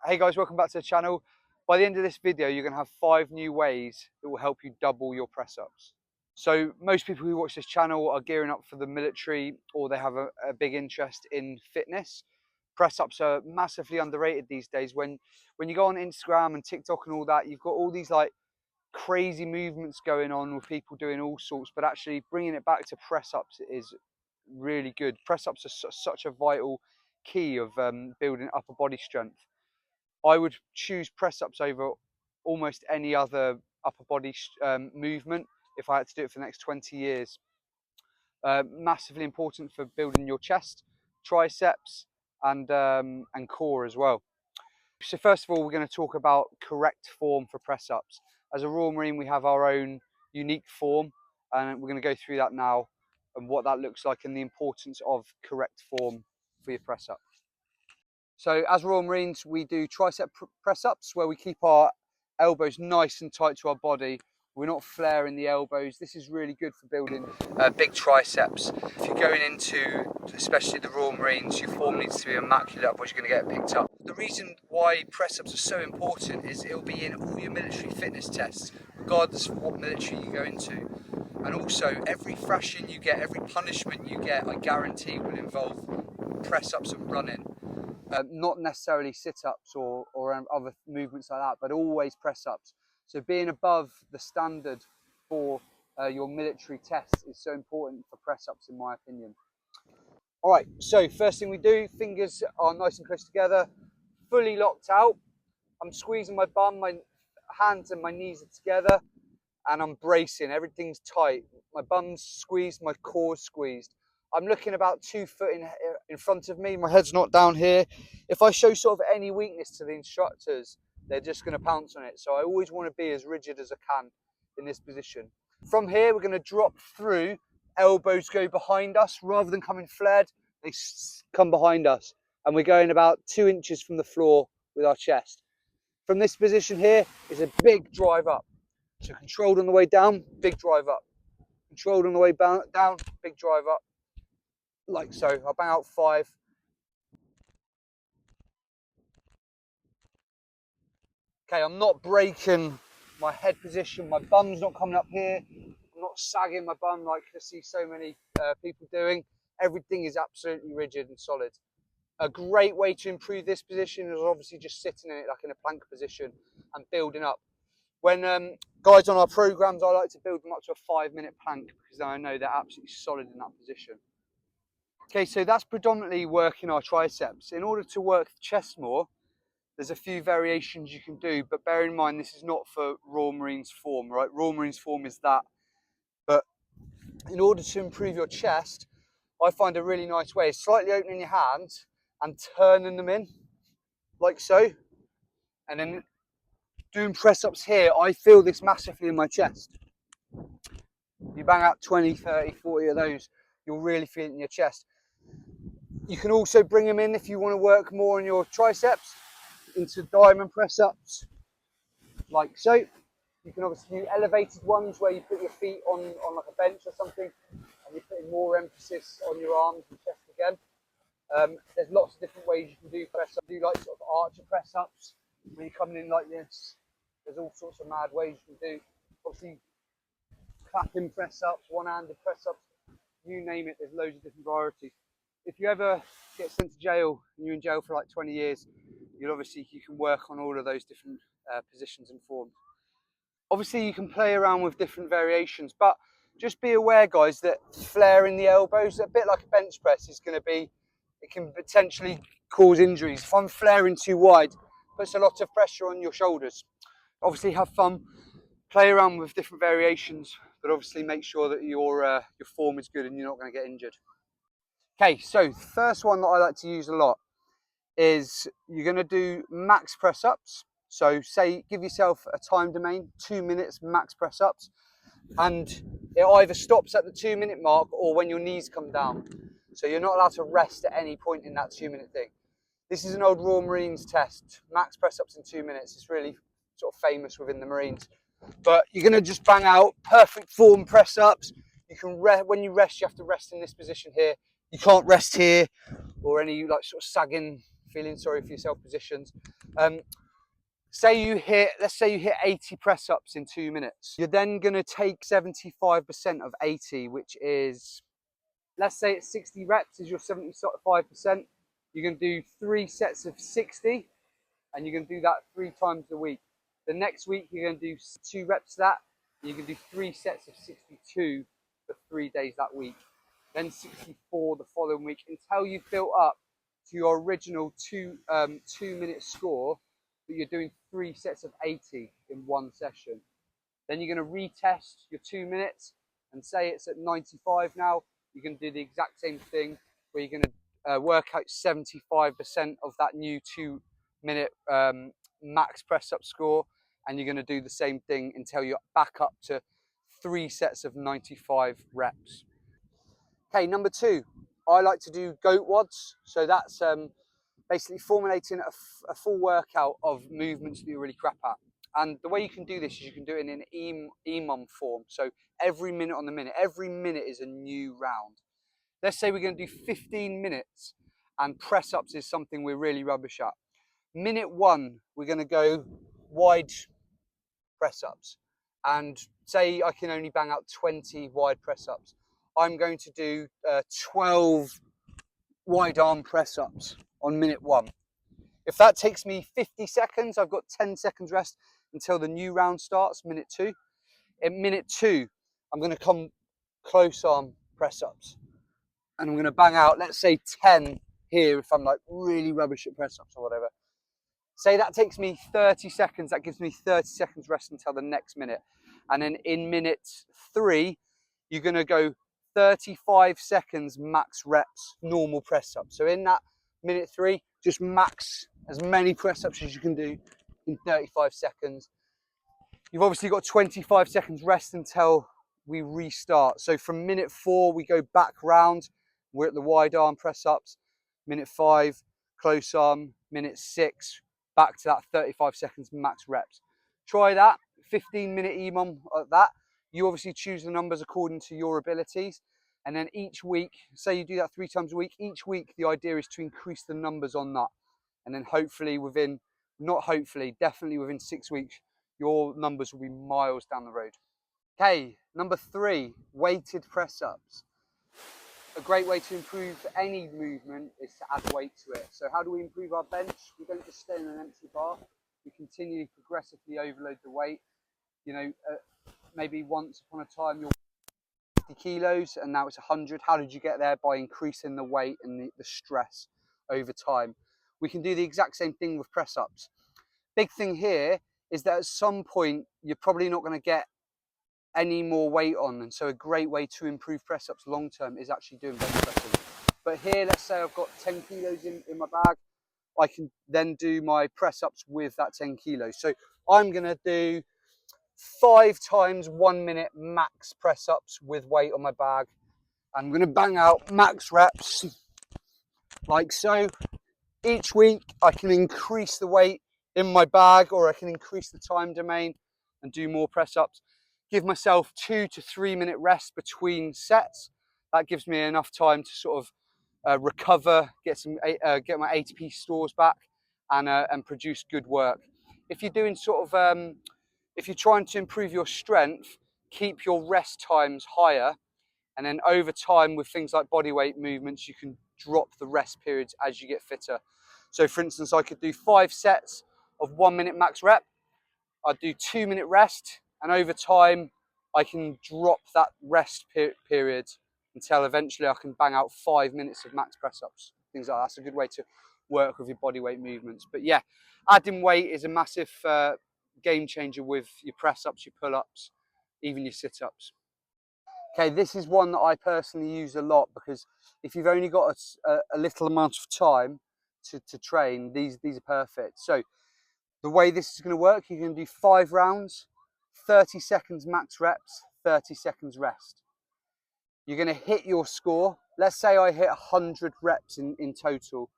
Hey guys, welcome back to the channel. By the end of this video, you're going to have 5 new ways that will help you double your press ups. So most people who watch this channel are gearing up for the military, or they have a big interest in fitness. Press ups are massively underrated these days. When you go on Instagram and TikTok and all that, you've got all these like crazy movements going on with people doing all sorts, but actually bringing it back to press ups is really good. Press ups are such a vital key of building upper body strength. I would choose press ups over almost any other upper body movement if I had to do it for the next 20 years. Massively important for building your chest, triceps, and core as well. So first of all, we're going to talk about correct form for press ups. As a Royal Marine, we have our own unique form, and we're going to go through that now and what that looks like and the importance of correct form for your press up. So as Royal Marines, we do tricep press ups where we keep our elbows nice and tight to our body. We're not flaring the elbows. This is really good for building big triceps. If you're going into, especially the Royal Marines, your form needs to be immaculate, otherwise you're going to get picked up. The reason why press ups are so important is it'll be in all your military fitness tests, regardless of what military you go into. And also, every thrashing you get, every punishment you get, I guarantee will involve press ups and running. Not necessarily sit-ups or other movements like that, but always press-ups. So being above the standard for your military tests is so important for press-ups, in my opinion. All right, so first thing we do, fingers are nice and close together, fully locked out. I'm squeezing my bum, my hands and my knees are together, and I'm bracing. Everything's tight. My bum's squeezed, my core's squeezed. I'm looking about 2 foot in front of me. My head's not down here. If I show sort of any weakness to the instructors, they're just going to pounce on it. So I always want to be as rigid as I can in this position. From here, we're going to drop through. Elbows go behind us. Rather than coming flared, they come behind us. And we're going about 2 inches from the floor with our chest. From this position here is a big drive up. So controlled on the way down, big drive up. Controlled on the way down, big drive up. Like so. I'll bang out 5. Okay, I'm not breaking my head position. My bum's not coming up here. I'm not sagging my bum like I see so many people doing. Everything is absolutely rigid and solid. A great way to improve this position is obviously just sitting in it like in a plank position and building up. When guys on our programs, I like to build them up to a 5-minute plank because then I know they're absolutely solid in that position. Okay, so that's predominantly working our triceps. In order to work the chest more, there's a few variations you can do, but bear in mind this is not for Royal Marines form, right? Royal Marines form is that. But in order to improve your chest, I find a really nice way is slightly opening your hands and turning them in, like so. And then doing press-ups here, I feel this massively in my chest. You bang out 20, 30, 40 of those, you'll really feel it in your chest. You can also bring them in if you want to work more on your triceps into diamond press ups, like so. You can obviously do elevated ones where you put your feet on like a bench or something, and you're putting more emphasis on your arms and chest again. There's lots of different ways you can do press ups. Do like sort of archer press ups when you're coming in like this. There's all sorts of mad ways you can do. Obviously, clapping press ups, one-handed press ups, you name it. There's loads of different varieties. If you ever get sent to jail and you're in jail for like 20 years, you can work on all of those different positions and forms. Obviously, you can play around with different variations, but just be aware, guys, that flaring the elbows, a bit like a bench press, is going to be, it can potentially cause injuries. If I'm flaring too wide, it puts a lot of pressure on your shoulders. Obviously, have fun, play around with different variations, but obviously make sure that your form is good and you're not going to get injured. Okay, so the first one that I like to use a lot is you're going to do max press ups. So say, give yourself a time domain, 2 minutes max press ups, and it either stops at the 2-minute mark or when your knees come down. So you're not allowed to rest at any point in that 2-minute thing. This is an old Royal Marines test, max press ups in 2 minutes. It's really sort of famous within the Marines. But you're going to just bang out perfect form press ups. You can when you rest, you have to rest in this position here. You can't rest here or any like sort of sagging feeling sorry for yourself positions. Let's say you hit 80 press ups in 2 minutes. You're then going to take 75% of 80, which is, let's say it's 60 reps is your 75%. You're going to do 3 sets of 60, and you're going to do that 3 times a week. The next week, you're going to do 2 reps of that, and you're going to do 3 sets of 62 for 3 days that week. Then 64 the following week, until you've built up to your original 2-minute score, but you're doing 3 sets of 80 in one session. Then you're going to retest your 2 minutes, and say it's at 95 now. You're going to do the exact same thing, where you're going to work out 75% of that new 2-minute max press up score, and you're going to do the same thing until you're back up to 3 sets of 95 reps. Okay, number 2, I like to do goat wads. So that's basically formulating a full workout of movements that you're really crap at. And the way you can do this is you can do it in an EMOM form. So every minute on the minute, every minute is a new round. Let's say we're going to do 15 minutes and press ups is something we're really rubbish at. Minute 1, we're going to go wide press ups. And say I can only bang out 20 wide press ups. I'm going to do 12 wide arm press ups on minute 1. If that takes me 50 seconds, I've got 10 seconds rest until the new round starts, minute 2. In minute 2, I'm going to come close arm press ups. And I'm going to bang out, let's say 10 here if I'm like really rubbish at press ups or whatever. Say that takes me 30 seconds, that gives me 30 seconds rest until the next minute. And then in minute 3, you're going to go 35 seconds max reps, normal press ups. So in that minute 3, just max as many press ups as you can do in 35 seconds. You've obviously got 25 seconds rest until we restart. So from minute 4, we go back round. We're at the wide arm press ups. Minute 5, close arm. Minute 6, back to that 35 seconds max reps. Try that, 15-minute EMOM at that. You obviously choose the numbers according to your abilities. And then each week, say you do that 3 times a week, each week the idea is to increase the numbers on that. And then hopefully definitely within 6 weeks, your numbers will be miles down the road. Okay, number 3, weighted press ups. A great way to improve any movement is to add weight to it. So how do we improve our bench? We don't just stay in an empty bar. We continually progressively overload the weight. You know, maybe once upon a time you're 50 kilos and now it's 100. How did you get there? By increasing the weight and the stress over time. We can do the exact same thing with press ups. Big thing here is that at some point you're probably not going to get any more weight on, and so a great way to improve press ups long term is actually doing bench pressing. But here, let's say I've got 10 kilos in my bag, I can then do my press ups with that 10 kilos. So I'm going to do 5 times 1 minute max press ups with weight on my bag. I'm going to bang out max reps like so. Each week I can increase the weight in my bag, or I can increase the time domain and do more press ups. Give myself 2 to 3 minute rest between sets. That gives me enough time to sort of recover, get my ATP stores back, and produce good work. If you're doing if you're trying to improve your strength, keep your rest times higher, and then over time with things like bodyweight movements, you can drop the rest periods as you get fitter. So for instance, I could do 5 sets of 1 minute max rep. I'd do 2 minute rest, and over time I can drop that rest period until eventually I can bang out 5 minutes of max press ups. Things like that. That's a good way to work with your bodyweight movements. But yeah, adding weight is a massive game changer with your press ups, your pull ups, even your sit ups. Okay, this is one that I personally use a lot, because if you've only got a little amount of time to train, these are perfect. So the way this is going to work, you're going to do 5 rounds, 30 seconds max reps, 30 seconds rest. You're going to hit your score. Let's say I hit 100 reps in total.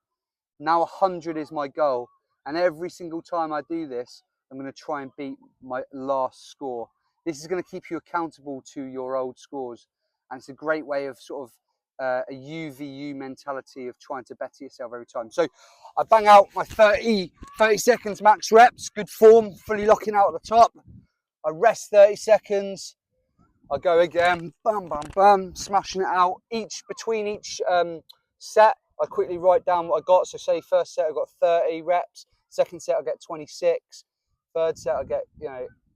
Now 100 is my goal. And every single time I do this, I'm going to try and beat my last score. This is going to keep you accountable to your old scores. And it's a great way of sort of a UVU mentality of trying to better yourself every time. So I bang out my 30 seconds max reps, good form, fully locking out at the top. I rest 30 seconds. I go again, bam, bam, bam, smashing it out. Between each set, I quickly write down what I got. So say first set I got 30 reps, second set I get 26, third set I get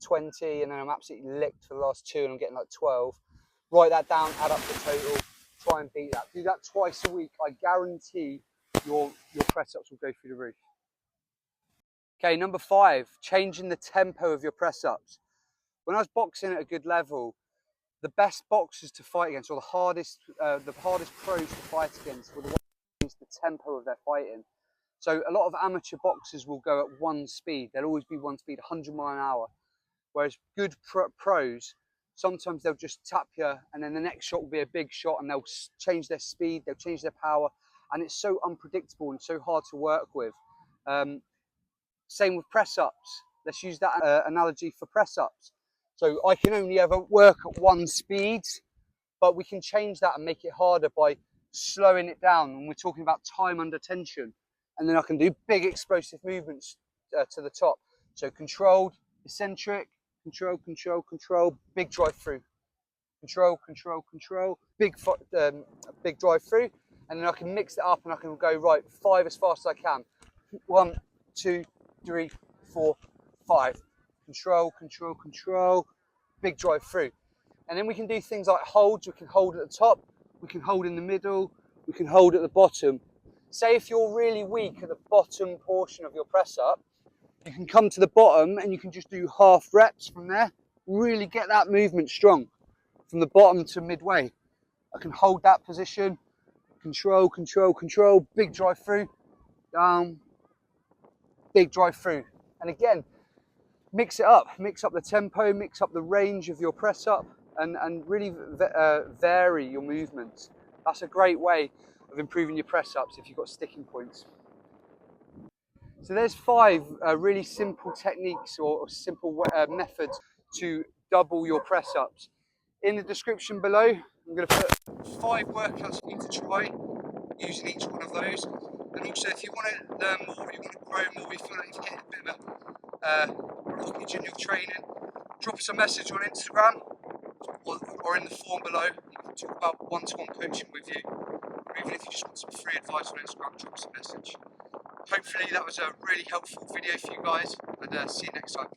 20, and then I'm absolutely licked for the last two and I'm getting like 12. Write that down, add up the total, try and beat that. Do that twice a week. I guarantee your press ups will go through the roof. Okay, number 5, changing the tempo of your press ups. When I was boxing at a good level, the best boxers to fight against, or the hardest pros to fight against, were the ones who changed the tempo of their fighting. So a lot of amateur boxers will go at one speed. They'll always be one speed, 100 miles an hour. Whereas good pros, sometimes they'll just tap you, and then the next shot will be a big shot, and they'll change their speed, they'll change their power, and it's so unpredictable and so hard to work with. Same with press ups. Let's use that analogy for press ups. So I can only ever work at one speed, but we can change that and make it harder by slowing it down. And we're talking about time under tension. And then I can do big explosive movements to the top. So controlled, eccentric, control, control, control, big drive through. Control, control, control, big drive through. And then I can mix it up and I can go, right, 5 as fast as I can. 1, 2, 3, 4, 5. Control, control, control, big drive through. And then we can do things like holds. We can hold at the top, we can hold in the middle, we can hold at the bottom. Say if you're really weak at the bottom portion of your press up, you can come to the bottom and you can just do half reps from there. Really get that movement strong from the bottom to midway. I can hold that position, control, control, control, big drive through, down, big drive through. And again, mix it up, mix up the tempo, mix up the range of your press up, and really vary your movements. That's a great way of improving your press ups if you've got sticking points. So there's 5 really simple techniques or simple methods to double your press ups. In the description below, I'm going to put 5 workouts for you to try using each one of those. And also, if you want to learn more, you want to grow more, you feel like you've hit a bit of a blockage in your training, drop us a message on Instagram or in the form below. We can talk about one-to-one coaching with you, or even if you just want some free advice on Instagram, drop us a message. Hopefully that was a really helpful video for you guys, and see you next time.